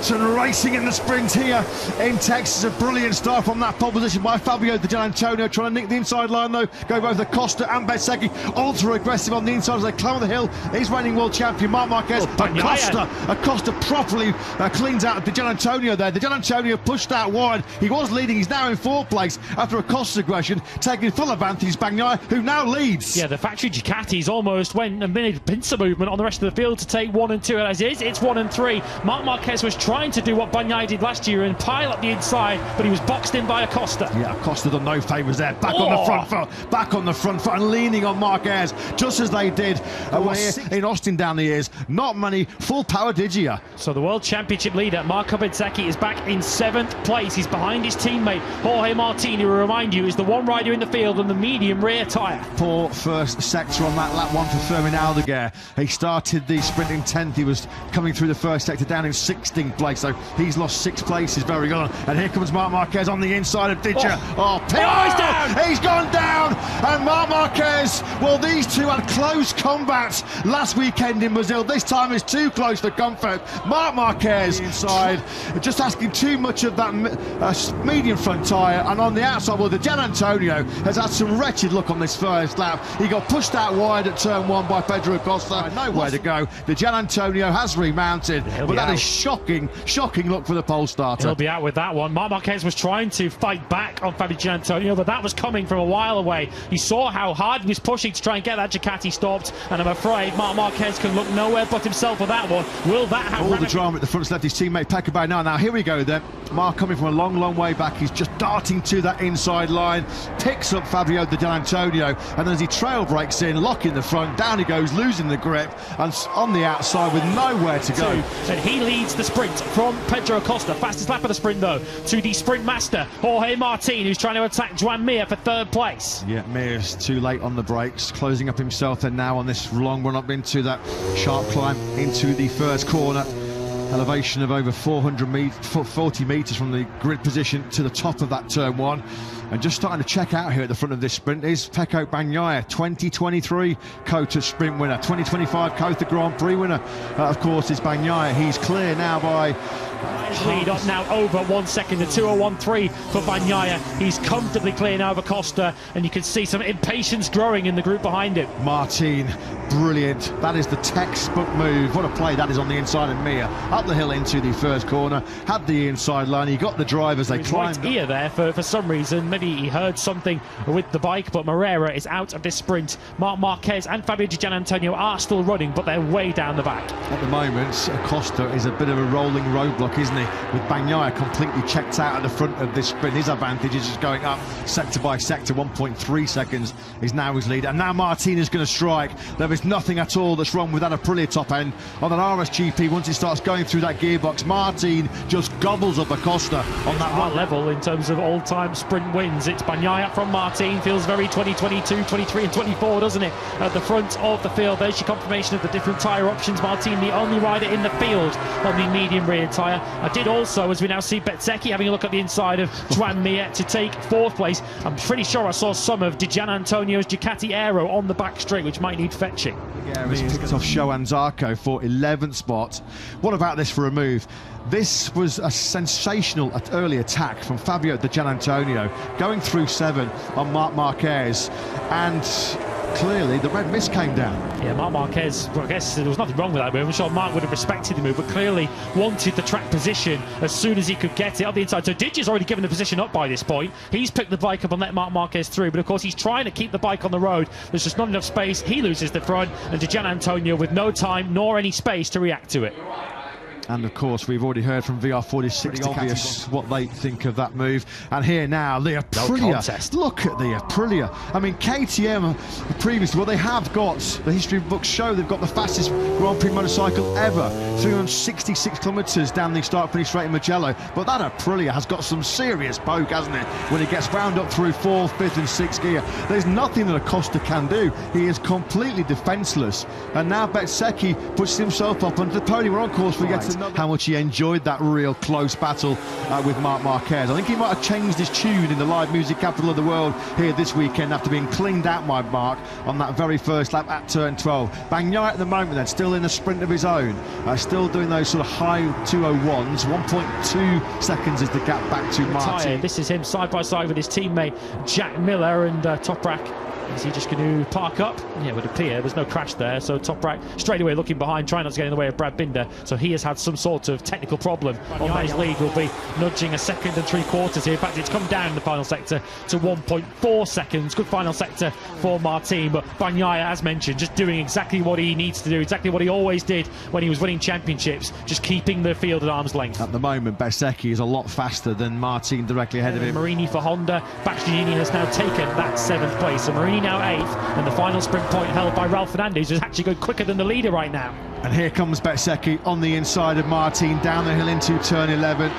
Hamilton racing in the sprint here in Texas. A brilliant start from that pole position by Fabio Di Giannantonio, trying to nick the inside line though. Go both Acosta and Bezzecchi, ultra aggressive on the inside as they climb the hill. He's reigning world champion Marc Marquez. Acosta properly cleans out Di Giannantonio there. Di Giannantonio pushed out wide. He was leading, he's now in fourth place after Acosta's aggression, taking full advantage Bagnaia, who now leads. Yeah, the factory Ducatis almost went a minute pincer movement on the rest of the field to take 1 and 2 as is. It's 1 and 3. Marc Marquez was trying to do what Bagnaia did last year and pile up the inside, but he was boxed in by Acosta. Yeah, Acosta done no favours there. Back on the front foot, back on the front foot and leaning on Marquez, just as they did away in Austin down the years. Not many full power, did you? So the World Championship leader, Marco Bezzecchi, is back in 7th place. He's behind his teammate, Jorge Martin, who will remind you is the one rider in the field on the medium rear tyre. Poor first sector on that lap one for Fermin Aldeguer. He started the sprint in 10th. He was coming through the first sector down in 16th place, so he's lost 6 places. Very good. And here comes Marc Marquez on the inside of Ditcher. He's down! He's gone down! And Marc Marquez, well, these two had close combats last weekend in Brazil. This time it's too close for comfort. Marc Marquez inside, just asking too much of that medium front tyre, and on the outside, well, Di Giannantonio has had some wretched luck on this first lap. He got pushed out wide at turn 1 by Pedro Acosta. Nowhere to go. Di Giannantonio has remounted, but that is shocking luck for the pole starter. He'll be out with that one. Marc Marquez was trying to fight back on Fabio Di Giannantonio, but that was coming from a while away. You saw how hard he was pushing to try and get that Ducati stopped, and I'm afraid Marc Marquez can look nowhere but himself with that one. Will that have all the drama at the front left his teammate Pecco Bagnaia. Now here we go then. Marc coming from a long way back. He's just darting to that inside line, picks up Fabio Di Giannantonio, and then as he trail breaks in, locking the front, down he goes, losing the grip, and on the outside with nowhere to go. And he leads the sprint from Pedro Acosta. Fastest lap of the sprint though, to the sprint master Jorge Martin, who's trying to attack Joan Mir for 3rd place. Yeah, Mir's too late on the brakes, closing up himself and now on this long run up into that sharp climb into the first corner. Elevation of over 40 metres from the grid position to the top of that turn 1. And just starting to check out here at the front of this sprint is Pecco Bagnaia, 2023 COTA sprint winner, 2025 COTA Grand Prix winner. Of course, is Bagnaia. He's clear now by... Lead up now over 1 second, the 2:01.3 for Bagnaia. He's comfortably clear now of Acosta, and you can see some impatience growing in the group behind him. Martin, brilliant. That is the textbook move. What a play that is on the inside of Mir. Up the hill into the first corner, had the inside line. He got the drive as they climbed. Right ear there for some reason. Maybe he heard something with the bike, but Moreira is out of this sprint. Marc Marquez and Fabio Di Giannantonio are still running, but they're way down the back. At the moment, Acosta is a bit of a rolling roadblock, isn't he? With Bagnaia completely checked out at the front of this sprint. His advantage is just going up sector by sector. 1.3 seconds is now his lead. And now Martin is going to strike. There is nothing at all that's wrong with that Aprilia top end. On that RSGP, once it starts going through that gearbox, Martin just gobbles up Acosta on that right level in terms of all-time sprint wins. It's Bagnaia from Martin. Feels very 2022, 23 and 24, doesn't it? At the front of the field, there's your confirmation of the different tyre options. Martin, the only rider in the field on the medium rear tyre. I did also, as we now see Bezzecchi having a look at the inside of Joan Mir to take 4th place. I'm pretty sure I saw some of Di Giannantonio's Ducati Aero on the back straight, which might need fetching. Yeah, he's picked off Shoan Zarco for 11th spot. What about this for a move? This was a sensational early attack from Fabio Di Giannantonio, going through 7 on Marc Marquez, and clearly the red mist came down. Yeah, Marc Marquez, well, I guess there was nothing wrong with that move. I'm sure Marc would have respected the move, but clearly wanted the track position as soon as he could get it up the inside. So Ditcher's already given the position up by this point. He's picked the bike up and let Marc Marquez through, but of course he's trying to keep the bike on the road. There's just not enough space. He loses the front, and Di Giannantonio with no time nor any space to react to it. And of course, we've already heard from VR46 obvious what they think of that move. And here now, the Aprilia. Look at the Aprilia. I mean, KTM previously, well, they have got, the history books show they've got the fastest Grand Prix motorcycle ever. 366 kilometres down the start-finish straight in Mugello. But that Aprilia has got some serious poke, hasn't it? When it gets wound up through 4th, 5th and 6th gear. There's nothing that Acosta can do. He is completely defenceless. And now Bezzecchi puts himself up onto the podium. We're on course, we get to how much he enjoyed that real close battle with Marc Marquez. I think he might have changed his tune in the live music capital of the world here this weekend after being cleaned out by Marc on that very first lap at turn 12. Bagnaia at the moment then, still in a sprint of his own, still doing those sort of high 201s. 1.2 seconds is the gap back to Martin. This is him side by side with his teammate Jack Miller, and Toprak, is he just going to park up? Yeah, it would appear there's no crash there, so Toprak straight away looking behind, trying not to get in the way of Brad Binder, so he has had some sort of technical problem. On his lead will be nudging a second and 3/4 here. In fact, it's come down in the final sector to 1.4 seconds. Good final sector for Martin, but Bagnaia, as mentioned, just doing exactly what he needs to do, exactly what he always did when he was winning championships, just keeping the field at arm's length. At the moment, Bezzecchi is a lot faster than Martin directly ahead of him. Marini for Honda. Bastianini has now taken that 7th place, so Marini now 8th, and the final sprint point held by Ralph Fernandez, who's actually going quicker than the leader right now. And here comes Bezzecchi on the inside of Martin, down the hill into turn 11.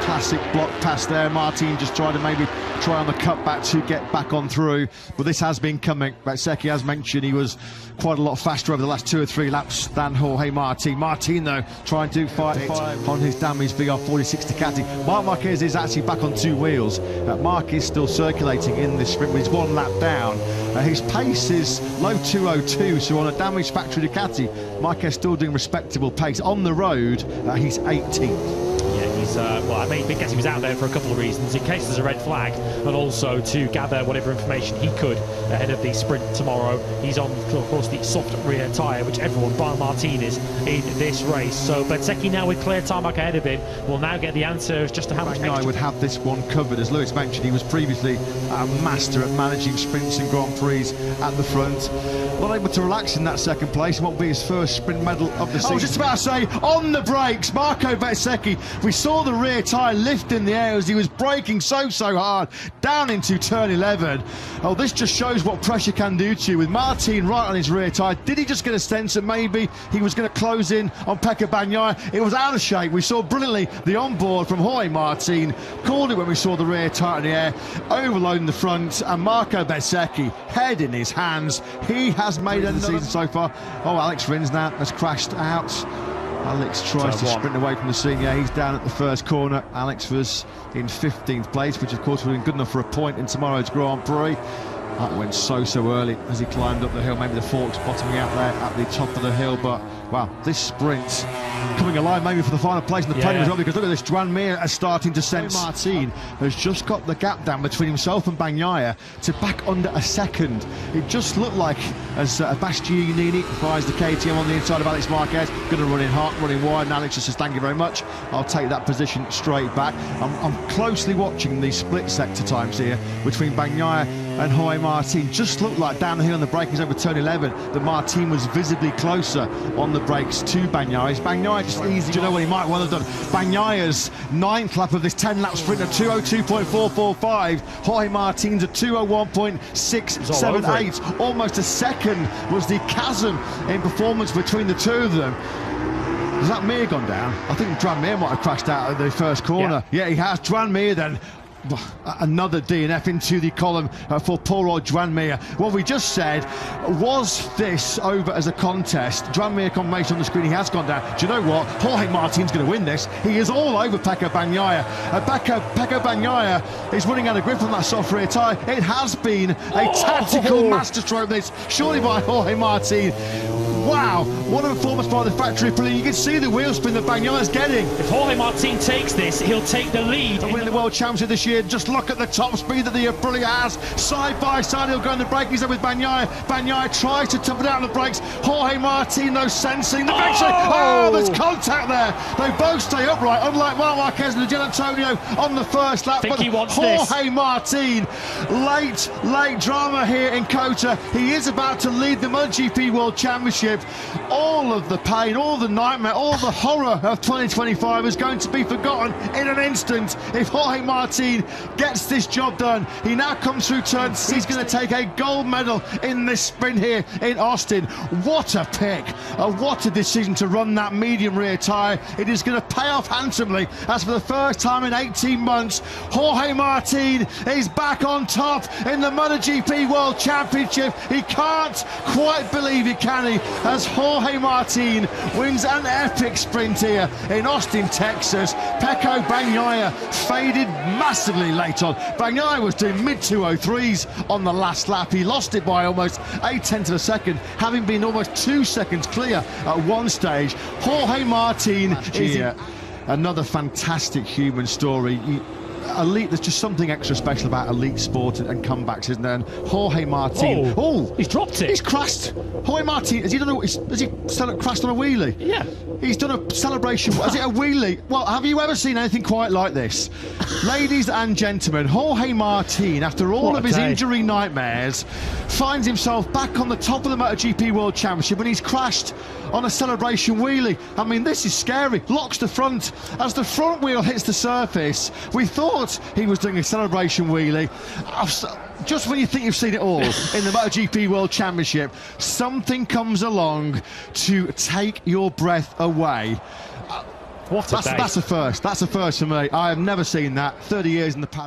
Classic block pass there. Martin just trying to maybe try on the cutback to get back on through, but this has been coming. Bezzecchi, as mentioned, he was quite a lot faster over the last 2 or 3 laps than Jorge Martin. Martin, though, trying to fight it on his damaged VR46 Ducati. Marc Marquez is actually back on 2 wheels. Marc is still circulating in this sprint, but he's 1 lap down. His pace is low 202, so on a damaged factory Ducati, Marquez still doing respectable pace. On the road, he's 18th. Well, I mean, guess he was out there for a couple of reasons, in case there's a red flag, and also to gather whatever information he could ahead of the sprint tomorrow. He's on, of course, the soft rear tyre, which everyone, bar Martin, is in this race. So Bezzecchi now with clear tarmac ahead of him will now get the answers just to how much I would have this one covered. As Lewis mentioned, he was previously a master at managing sprints and Grand Prix at the front. Not able to relax in that 2nd place. What will be his first sprint medal of the season. I was just about to say, on the brakes, Marco Bezzecchi. We saw the rear tyre lift in the air as he was braking so hard down into turn 11. Oh, this just shows what pressure can do to you. With Martin right on his rear tyre, did he just get a sense that maybe he was going to close in on Pecco Bagnaia? It was out of shape. We saw brilliantly the onboard from Jorge Martin, called it when we saw the rear tyre in the air, overloading the front, and Marco Bezzecchi, head in his hands. He has made it the season so far. Oh, Alex Rins now has crashed out. Alex tries to sprint away from the scene. Yeah, he's down at the first corner. Alex was in 15th place, which of course would have been good enough for a point in tomorrow's Grand Prix. That went so early as he climbed up the hill. Maybe the forks bottoming out there at the top of the hill, but wow, this sprint coming alive maybe for the final place in the podium as well, because look at this, Joan Mir is starting to sense. Martin has just got the gap down between himself and Bagnaia to back under a second. It just looked like as Bastianini fires the KTM on the inside of Alex Marquez, going to run in hard, running wide, and Alex just says thank you very much, I'll take that position straight back. I'm closely watching the split sector times here between Bagnaia and Jorge Martin. Just looked like down the hill on the brakes over turn 11 that Martin was visibly closer on the brakes to Bagnaia. Bagnaia just easy. Do you know what he might well have done? Bagnaia's 9th lap of this 10-lap sprint of 202.445. Jorge Martin's at 201.678. Almost a second was the chasm in performance between the two of them. Has that Mir gone down? I think Joan Mir might have crashed out at the first corner. Yeah, he has. Joan Mir then. Another DNF into the column for poor old Joan Mir. What we just said, was this over as a contest? Joan Mir confirmation on the screen, he has gone down. Do you know what? Jorge Martin's going to win this. He is all over Pecco Bagnaia. Pecco Bagnaia is running out of grip on that soft rear tyre. It has been a tactical masterstroke, this, surely by Jorge Martin. Wow, what a performance by the factory Aprilia. You can see the wheel spin that Bagnaia's getting. If Jorge Martin takes this, he'll take the lead. Winning the World Championship this year. Just look at the top speed that the Aprilia has. Side by side, he'll go on the brake. He's there with Bagnaia. Bagnaia tries to tough it out on the brakes. Jorge Martin, no sensing the victory. Oh, there's contact there. They both stay upright, unlike Marc Marquez and Gil Antonio on the first lap. But Jorge Martin, late drama here in Kota. He is about to lead the MotoGP World Championship. All of the pain, all the nightmare, all the horror of 2025 is going to be forgotten in an instant if Jorge Martin gets this job done. He now comes through turn 6. He's going to take a gold medal in this sprint here in Austin. What a pick. What a decision to run that medium rear tyre. It is going to pay off handsomely as for the first time in 18 months, Jorge Martin is back on top in the MotoGP World Championship. He can't quite believe it, can he? as Jorge Martin wins an epic sprint here in Austin, Texas. Pecco Bagnaia faded massively late on. Bagnaia was doing mid-203s on the last lap. He lost it by almost 8/10 of a second, having been almost 2 seconds clear at one stage. Jorge Martin is here. Another fantastic human story. Elite, there's just something extra special about elite sport and comebacks, isn't there? And Jorge Martin, he's dropped it. He's crashed. Jorge Martin, has he crashed on a wheelie? Yeah. He's done a celebration. Is it a wheelie? Well, have you ever seen anything quite like this? Ladies and gentlemen, Jorge Martin, after all of his injury nightmares, finds himself back on the top of the MotoGP World Championship, and he's crashed on a celebration wheelie. I mean, this is scary. Locks the front. As the front wheel hits the surface, we thought he was doing a celebration wheelie. Just when you think you've seen it all in the MotoGP World Championship, something comes along to take your breath away. What a day. That's a first. That's a first for me. I have never seen that. 30 years in the past.